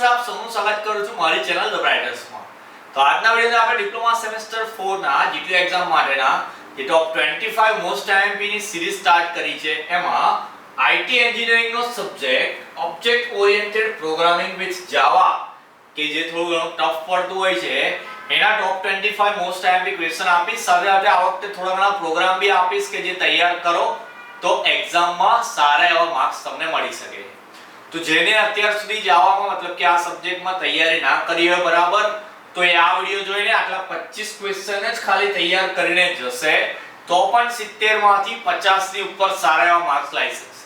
છે આપ સૌનું સ્વાગત કરું છું મારી ચેનલ ધ બ્રાઇટર્સ માં। તો આજના વિડિયોમાં આપણે ડિપ્લોમા સેમેસ્ટર 4 ના જીટી એક્ઝામ માટેના જે ટોપ 25 મોસ્ટ આઈએમપી ની સિરીઝ સ્ટાર્ટ કરી છે। એમાં આઈટી એન્જિનિયરિંગ નો subject object oriented programming with Java કે જે થોડું ઘણું ટફ પડતું હોય છે એના ટોપ 25 મોસ્ટ આઈએમપી ક્વેશ્ચન આપીશ। સાથે સાથે આ વખતે થોડા ઘણા પ્રોગ્રામ બી આપીશ કે જે તૈયાર કરો તો એક્ઝામમાં સારા એવા માર્ક્સ તમને મળી શકે। તો જેને અત્યાર સુધી જાવામાં મતલબ કે આ સબ્જેક્ટમાં તૈયારી ના કરી હોય બરાબર તો એ આ વિડિયો જોઈને આટલા 25 ક્વેશ્ચન જ ખાલી તૈયાર કરીને જશે તો પણ 70 માંથી 50 ની ઉપર સારા એવા માર્ક્સ લાવી શકશે।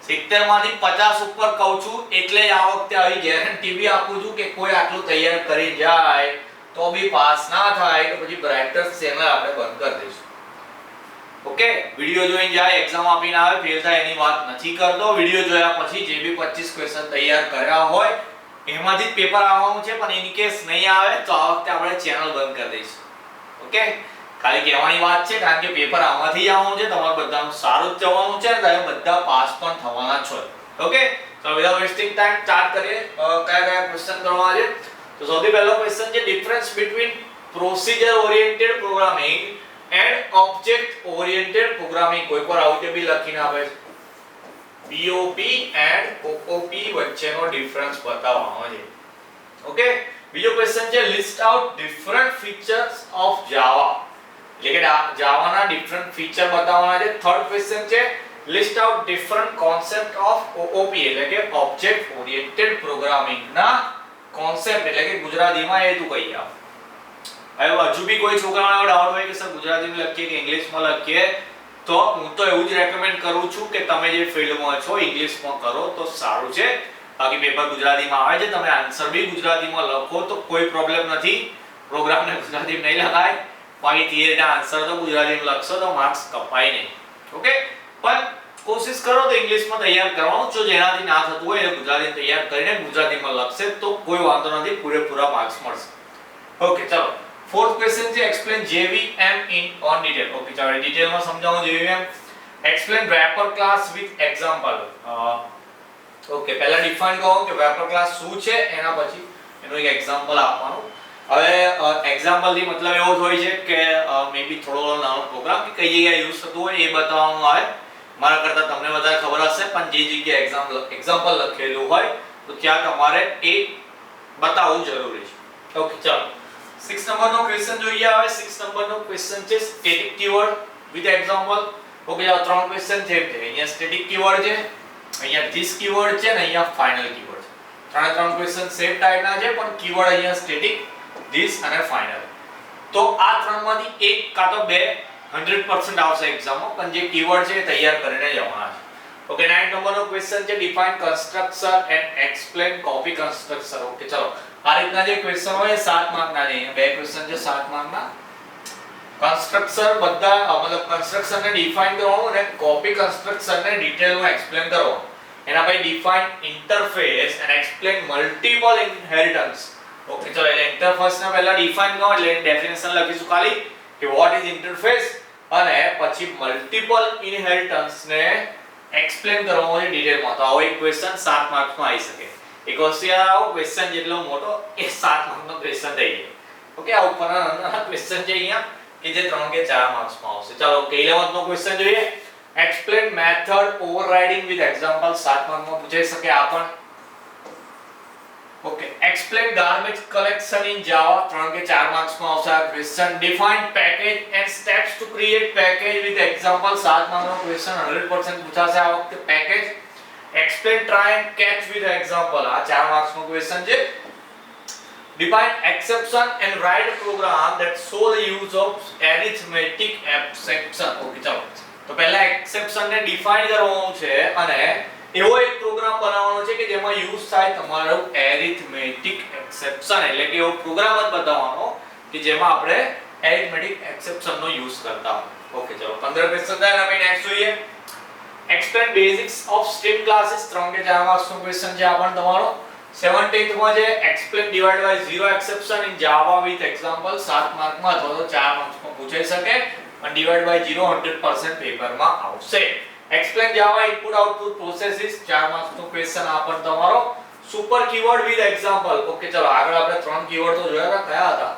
70 માંથી 50 ઉપર કહું છું એટલે આ વખતે આવી ગેરંટી બી આપું છું કે કોઈ આટલું તૈયાર કરી જાય તો બી પાસ ના થાય તો પછી બ્રાઇટર્સ ચેનલ આપણે બંધ કરી દઈશું। ઓકે, વિડિયો જોઈને જાય એક્ઝામ આપીને આવે ફેલ થાય એની વાત નથી કરતો। વિડિયો જોયા પછી જે બી 25 ક્વેશ્ચન તૈયાર કર્યા હોય એમાંથી જ પેપર આવવાનું છે પણ ઇન કેસ નહીં આવે તો આ વખતે આપણે ચેનલ બંધ કરી દઈશું। ઓકે, ખાલી કહેવાની વાત છે કારણ કે પેપર આમાંથી જ આવવાનું છે, તમારે બધાનું સારું જ જવાનું છે અને તમે બધા પાસ પણ થવાના છો। ઓકે, તો વિધાઉટ વેસ્ટિંગ ટાઈમ સ્ટાર્ટ કરીએ। કયા ક્વેશ્ચન કરવાના છે તો સૌથી પહેલો ક્વેશ્ચન છે difference between procedure oriented programming and object oriented programming. કોઈ પર આઉટ બી લખીને આપે છે POP એન્ડ OOP વચ્ચેનો ડિફરન્સ બતાવવાનો છે। ઓકે, બીજો ક્વેશ્ચન છે list out different features of Java એટલે કે જાવાના ડિફરન્ટ ફીચર બતાવવાના છે। થર્ડ ક્વેશ્ચન છે list out different concept of OOP એટલે કે ઓબ્જેક્ટ ઓરિએન્ટેડ પ્રોગ્રામિંગ ના કોન્સેપ્ટ એટલે કે ગુજરાતીમાં એ તું કહી આપ। હવે હજુ બી કોઈ છોકરાઓને ડાઉટ હોય કે સર ગુજરાતીમાં લખીએ કે ઇંગ્લિશમાં લખીએ તો હું તો એવું જ રેકમેન્ડ કરું છું કે તમે જે ફિલ્ડમાં છો ઇંગ્લિશમાં કરો તો સારું છે। બાકી પેપર ગુજરાતીમાં આવે છે તમે આન્સર બી ગુજરાતીમાં લખો તો કોઈ પ્રોબ્લેમ નથી, પ્રોગ્રામને ગુજરાતીમાં નહીં લખાય બાકી થિયરીના આન્સર તો ગુજરાતીમાં લખશો તો માર્ક્સ કપાય નહીં। ઓકે, પણ કોશિશ કરો તો ઇંગ્લિશમાં તૈયાર કરવાનું, જો જેનાથી ના થતું હોય એ ગુજરાતીમાં તૈયાર કરીને ગુજરાતીમાં લખશે તો કોઈ વાંધો નથી, પૂરેપૂરા માર્ક્સ મળશે। ઓકે, ચલો फोर्थ क्वेश्चन છે explain JVM in on detail। Okay, चलो डिटेल में समझाऊं JVM। Explain wrapper class with example. Okay, પહેલા ડિફાઇન કરો કે રैपर ક્લાસ શું છે એના પછી એનો એક એક્ઝામ્પલ આપવાનું। હવે એક્ઝામ્પલ થી મતલબ એવો હોય છે કે મે બી થોડો નાનો પ્રોગ્રામ કે કઈ જગ્યાએ યુઝ થતો હોય એ બતાવવાનું આવે। મારા કરતા તમને વધારે ખબર હશે પણ જે જગ્યાએ એક્ઝામ્પલ લખેલું હોય તો ત્યાં તમારે એ બતાવવું જરૂરી છે। ઓકે, ચલો 6 નંબરનો ક્વેશ્ચન જોઈએ। હવે 6 નંબરનો ક્વેશ્ચન છે static keyword with example. Okay, આ ત્રણ ક્વેશ્ચન છે અહીંયા સ્ટેટિક કીવર્ડ છે, અહીંયા ધીસ કીવર્ડ છે અને અહીંયા ફાઇનલ કીવર્ડ છે। ત્રણ ક્વેશ્ચન સેમ ટાઈપના છે પણ કીવર્ડ અહીંયા સ્ટેટિક, ધીસ અને ફાઇનલ। તો આ ત્રણમાંથી એક કાં તો બે 100% આવશે એક્ઝામમાં પણ જે કીવર્ડ છે એ તૈયાર કરીને જવાના છે। ઓકે, 9 નંબરનો ક્વેશ્ચન છે define constructor and explain copy constructor. Okay, ચલો આ રીતના જે ક્વેશ્ચન હોય 7 માર્કના છે, અહીંયા બે ક્વેશ્ચન છે 7 માર્કના। કન્સ્ટ્રક્ટર બધા મતલબ કન્સ્ટ્રક્શનને ડિફાઇન કરવાનું અને કોપી કન્સ્ટ્રક્શનને ડિટેલમાં એક્સપ્લેન કરવાનું। એના પછી define interface and explain multiple inheritance. Okay, ચલો એટલે ઇન્ટરફેસને પહેલા ડિફાઇન કરો એટલે ડેફિનેશન લખીશું ખાલી કે વોટ ઇઝ ઇન્ટરફેસ અને પછી મલ્ટીપલ ઇનહેરિટન્સને એક્સપ્લેન કરવાનું છે ડિટેલમાં। તો આવો એક ક્વેશ્ચન 7 માર્ક્સમાં આવી શકે। એક વસ્તુ યાદ આવો ક્વેશ્ચન જેટલો મોટો એ 7 માર્કનો ક્વેશ્ચન થઈ જાય। ઓકે, આ ઉપરના નાના ક્વેશ્ચન છે અહીંયા કે જે 3 કે 4 માર્ક્સમાં આવશે। ચાલો ઓકે 11th નો ક્વેશ્ચન જોઈએ। Explain method overriding with example. 7 માર્કમાં પૂછાઈ શકે આ પણ। Okay, explain garbage collection in Java 3 કે 4 માર્ક્સમાં આવશે આ question. Define package and steps to create package with example. 7 માર્કનો ક્વેશ્ચન 100% પૂછાશે આ વખતે package. Explain try and catch with example। આ 4 માર્ક્સ નો ક્વેશ્ચન છે। Define exception and write a program that show the use of arithmetic exception। Okay, ચાલો તો પહેલા exception ને ડિફાઇન કરવાનું છે અને એવો એક પ્રોગ્રામ બનાવવાનો છે કે જેમાં યુઝ થાય તમારો arithmetic exception એટલે કે એવો પ્રોગ્રામ જ બતાવવાનો કે જેમાં આપણે arithmetic exception નો યુઝ કરતા હોય। ઓકે, ચલો 15 ક્વેશ્ચન થાય અને આપણે નેક્સ્ટ જોઈએ। Explain basics of stream classes 3 के 4 मार्क्स નો ક્વેશ્ચન છે આ પણ તમારો। 17th માં છે explain divide by zero exception in Java with example. 7 માર્કમાં અથવા તો 4 માર્ક્સમાં પૂછાઈ શકે અને ડિવાઇડ બાય જીરો 100% પેપરમાં આવશે। एक्सप्लेन जावा इनपुट आउटपुट प्रोसेसेस 4 मार्क्स નો ક્વેશ્ચન આ પણ તમારો। Super keyword with example. Okay ચલો આગળ આપણે ત્રણ કીવર્ડ તો જોયા હતા, કયા હતા?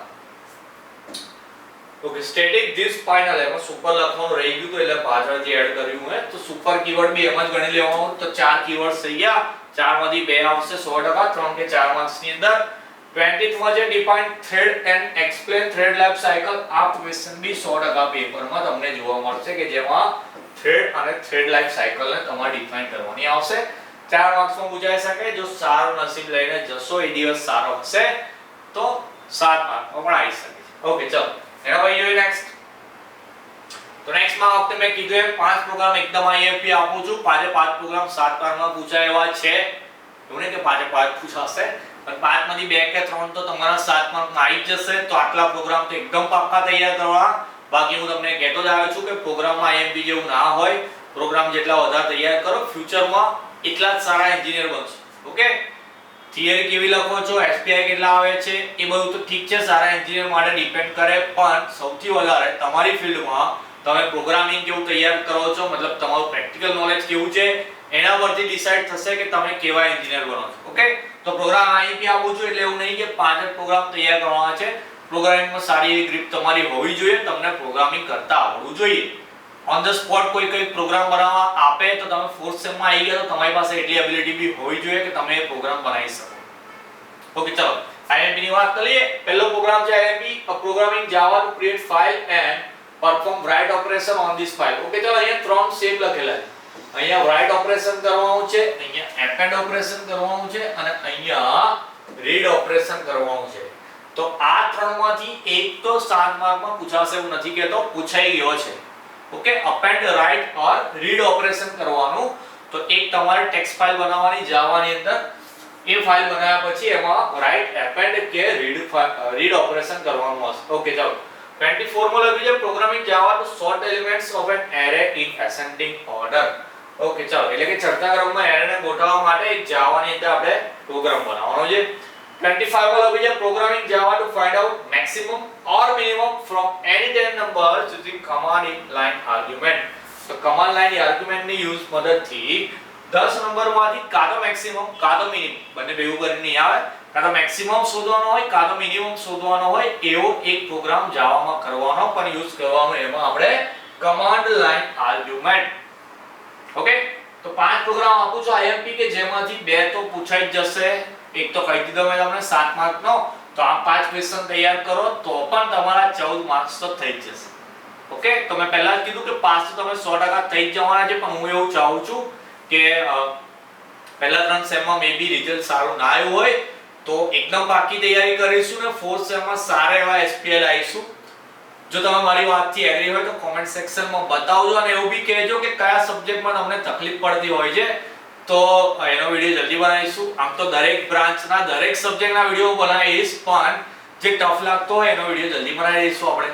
ઓકે સ્ટેટિક ધીસ ફાઇનલ, એમાં સુપર લખવાનું રહી ગયું તો એટલે પાછળથી એડ કર્યું હે. તો સુપર કીવર્ડ બી એમ જ ગણી લેવાનું. તો ચાર કીવર્ડ્સ થઈ ગયા, ચારમાંથી બે આવશે 100%, 3 કે 4 માર્ક્સ ની અંદર. 20th માં જે define thread and explain thread life cycle, આ ક્વેશ્ચન બી 100% પેપરમાં તમને જોવા મળશે કે જેમાં થ્રેડ અને થ્રેડ લાઈફ સાયકલ ને તમારે ડિફાઇન કરવાની આવશે. 4 માર્ક્સમાં પૂછાઈ શકે. જો સારો નસીબ લઈને જશો, એ દિવસ સારો હશે તો 7 માર્કમાં પણ આવી શકે છે. ઓકે ચલો એના પછી જોઈએ નેક્સ્ટ. તો નેક્સ્ટ માં વખતે મેં કીધું એમ 5 પ્રોગ્રામ એકદમ IMP આપું છું. 5 પ્રોગ્રામ 7 માર્કમાં પૂછાય એવા છે. એવું નહીં કે 5 પૂછાશે, પણ 5 માંથી 2 કે 3 તો તમારા 7 માર્કમાં આવી જશે. તો આટલા પ્રોગ્રામ તો એકદમ પાક્કા તૈયાર કરવા. બાકી હું તમને કહેતો જ આવ્યો છું કે પ્રોગ્રામમાં IMP જેવું ના હોય. પ્રોગ્રામ જેટલા વધારે તૈયાર કરો, ફ્યુચરમાં એટલા જ સારા એન્જિનિયર બનશો. ઓકે થિયરી કેવી લખો છો, SPI કેટલા આવે છે, એ બધું તો ઠીક છે, સારા એન્જિનિયર માટે ડિપેન્ડ કરે, પણ સૌથી વધારે તમારી ફિલ્ડમાં તમે પ્રોગ્રામિંગ કેવું તૈયાર કરો છો, મતલબ તમારું પ્રેક્ટિકલ નોલેજ કેવું છે, એના પરથી ડિસાઈડ થશે કે તમે કેવા એન્જિનિયર બનો છો. ઓકે તો પ્રોગ્રામ IMP આપું છું એટલે એવું નહીં કે 5 જ પ્રોગ્રામ તૈયાર કરવાના છે. પ્રોગ્રામિંગમાં સારી એવી ગ્રીપ તમારી હોવી જોઈએ, તમને પ્રોગ્રામિંગ કરતા આવડવું જોઈએ. ઓન ધ સ્પોટ કોઈ પ્રોગ્રામ બનાવવા આપે તો તમે ફોર્થ સેમ માં આવી ગયા તો તમારી પાસે એટલી એબિલિટી બી હોવી જોઈએ કે તમે એ પ્રોગ્રામ બનાવી શકો. ઓકે ચલો IMP ની વાત કરીએ. પહેલો પ્રોગ્રામ છે IMP, a programming Java to create file and perform write operation on this file. Okay ચલો અહીંયા ત્રણ સ્ટેપ લખેલા છે. અહીંયા write operation કરવાનું છે, અહીંયા append operation કરવાનું છે અને અહીંયા read operation કરવાનું છે. તો આ ત્રણમાંથી એક તો 7 માર્કમાં પૂછાશે એવું નથી કહેતો, પૂછાઈ ગયો છે. Okay append, write or read operation કરવાનું. તો એક તમારે ટેક્સ્ટ ફાઇલ બનાવવાની જાવા ની અંદર. એ ફાઇલ બનાવ્યા પછી એમાં write, append કે read operation કરવાનું હશે. ઓકે ચલો 24 માં લખ્યું છે programming Java to sort elements of an array in ascending order. Okay ચલો એટલે કે ચડતા ક્રમમાં એરે ને ગોઠવવા માટે એક જાવા ની અંદર આપણે પ્રોગ્રામ બનાવવાનો છે. 25 માં લખ્યું છે programming Java two find out maximum or minimum from any 10 numbers using command line argument. તો command line argument ની યુઝ મદદથી 10 નંબરમાંથી કાં તો મેક્સિમમ કાં તો મિનિમમ બંને ભેગું કરીને નહીં આવે, કાં તો મેક્સિમમ શોધવાનો હોય કાં તો મિનિમમ શોધવાનો હોય એવો એક પ્રોગ્રામ જાવામાં કરવાનો, પણ યુઝ કરવાનો એમાં આપણે command line argument. ઓકે તો 5 પ્રોગ્રામ આપું છું IMP કે જેમાંથી 2 તો પૂછાઈ જ જશે. એક તો કહી દીધો મેં તમને 7 માર્કનો. તો આ 5 ક્વેશ્ચન તૈયાર કરો તો પણ તમારા 14 માર્ક્સ તો થઈ જ જશે. ઓકે તો મેં પહેલા જ કીધું કે પાસ તો તમે 100% થઈ જ જવાના છે, પણ હું એવું ચાહું છું કે પહેલા 3 સેમમાં મે બી રિઝલ્ટ સારું ના આવ્યું હોય તો એકદમ બાકી તૈયારી કરીશું ને 4th સેમમાં સારા એવા SPL આવીશું. જો તમે મારી વાતથી એગ્રી હોય તો કોમેન્ટ સેક્શનમાં બતાવજો અને એવું બી કહેજો કે કયા સબ્જેક્ટમાં તમને તકલીફ પડતી હોય છે, તો એનો વિડિયો જલ્દી બનાવીશું. આમ તો દરેક બ્રાન્ચના દરેક સબ્જેક્ટના વિડિયો બનાવીશ, પણ જે ટફ લાગતો હોય એનો વિડિયો જલ્દી બનાવી દઈશું આપણે.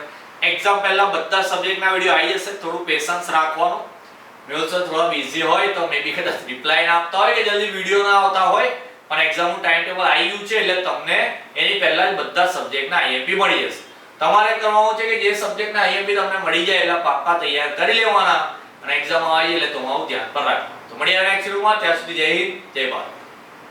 એક્ઝામ પહેલા બધા સબ્જેક્ટના વિડિયો આવી જશે, થોડું પેશન્સ રાખવાનું. મેલ્સ થોડા બિઝી હોય તો મે બી કદાચ રિપ્લાય ના આપતા હોય કે જલ્દી વિડિયો ના આવતા હોય, પણ એક્ઝામનું ટાઈમ ટેબલ આવી ગયું છે એટલે તમને એની પહેલા જ બધા સબ્જેક્ટના IMP મળી જશે. તમારે કરવાનું છે કે જે સબ્જેક્ટના IMP તમને મળી જાય એટલે પાક્કા તૈયાર કરી લેવાના અને એક્ઝામ આવી એટલે તમારું ધ્યાન પર રાખવાનું. તો મળીએ નેક્સ્ટ વિડિયોમાં. ત્યાં સુધી જય હિન્દ, જય ભારત.